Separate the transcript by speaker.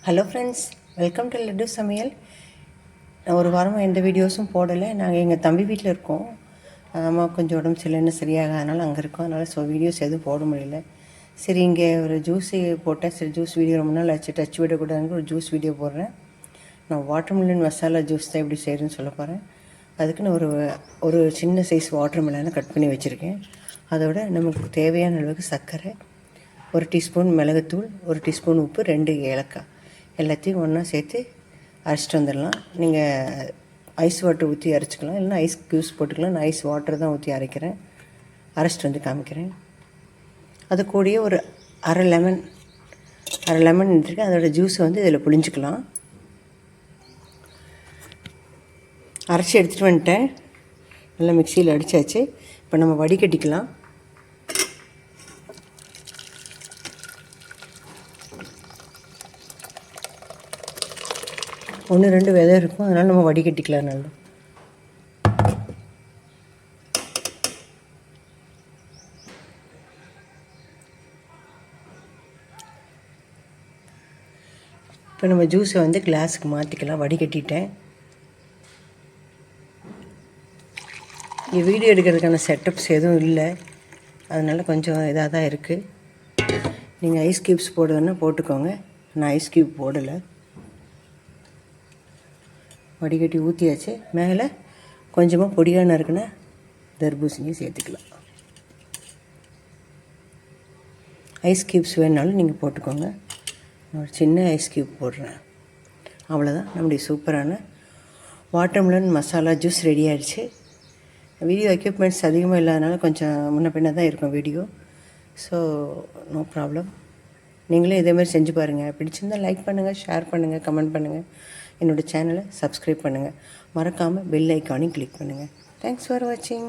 Speaker 1: Hello friends, welcome to laddu சமையல். நான் ஒரு வாரமாக எந்த வீடியோஸும் போடலை. நாங்கள் எங்கள் தம்பி வீட்டில் இருக்கோம். அம்மா கொஞ்சம் உடம்பு சரியில்லைன்னு சரியாக, அதனால் அங்கே இருக்கோம். அதனால் வீடியோஸ் எதுவும் போட முடியல. சரி, இங்கே ஒரு ஜூஸு போட்டேன். சரி, ஜூஸ் வீடியோ ரொம்ப நாள் ஆச்சு, டச் விடக்கூடாதுன்னு ஒரு ஜூஸ் வீடியோ போடுறேன். நான் வாட்டர்மெலன் மசாலா ஜூஸ் தான் எப்படி செய்கிறேன்னு சொல்ல போகிறேன். அதுக்கு நான் ஒரு சின்ன சைஸ் வாட்டர்மெலனை கட் பண்ணி வச்சுருக்கேன். அதோட நமக்கு தேவையான அளவுக்கு சர்க்கரை, 1 டீஸ்பூன் மிளகுத்தூள், 1 டீஸ்பூன் உப்பு, 2 ஏலக்காய் எல்லாத்தையும் ஒன்றா சேர்த்து அரைச்சிட்டு வந்துடலாம். நீங்கள் ஐஸ் வாட்டர் ஊற்றி அரைச்சிக்கலாம், இல்லைனா ஐஸ் க்யூப்ஸ் போட்டுக்கலாம். நான் ஐஸ் வாட்டர் தான் ஊற்றி அரைக்கிறேன். அரைச்சிட்டு வந்து காமிக்கிறேன். அது கூடயே ஒரு அரை லெமன் எடுத்துருக்கேன். அதோடய ஜூஸை வந்து இதில் புழிஞ்சிக்கலாம். அரைச்சி எடுத்துகிட்டு வந்துட்டேன். நல்லா மிக்சியில் அடித்தாச்சு. இப்போ நம்ம வடிகட்டிக்கலாம். ஒன்று 2 விதை இருக்கும், அதனால் நம்ம வடிகட்டிக்கலாம் நல்லா. இப்போ நம்ம ஜூஸை வந்து கிளாஸுக்கு மாற்றிக்கலாம். வடிகட்டிட்டேன். இங்கே வீடியோ எடுக்கிறதுக்கான செட்டப்ஸ் எதுவும் இல்லை, அதனால் கொஞ்சம் இதாக தான் இருக்குது. நீங்கள் ஐஸ் க்யூப்ஸ் போடுறதுன்னா போட்டுக்கோங்க. நான் ஐஸ் க்யூப் போடலை. வடிகட்டி ஊற்றியாச்சு. மேலே கொஞ்சமாக பொடியாக நறுக்குன தர்பூசணியை சேர்த்துக்கலாம். ஐஸ் க்யூப்ஸ் வேணுனாலும் நீங்கள் போட்டுக்கோங்க. நான் ஒரு சின்ன ஐஸ் க்யூப் போடுறேன். அவ்வளோதான், நம்முடைய சூப்பரான வாட்டர்மெலன் மசாலா ஜூஸ் ரெடி ஆகிடுச்சு. வீடியோ எக்யூப்மெண்ட்ஸ் அதிகமாக இல்லாதனால கொஞ்சம் முன்ன பின்ன தான் இருக்கும் வீடியோ. So no problem. நீங்களே இதேமாதிரி செஞ்சு பாருங்கள். பிடிச்சிருந்தால் லைக் பண்ணுங்கள், ஷேர் பண்ணுங்கள், கமெண்ட் பண்ணுங்கள். என்னோடய சேனலை சப்ஸ்கிரைப் பண்ணுங்கள். மறக்காமல் பெல் ஐக்கானையும் கிளிக் பண்ணுங்கள். தேங்க்ஸ் ஃபார் வாட்சிங்.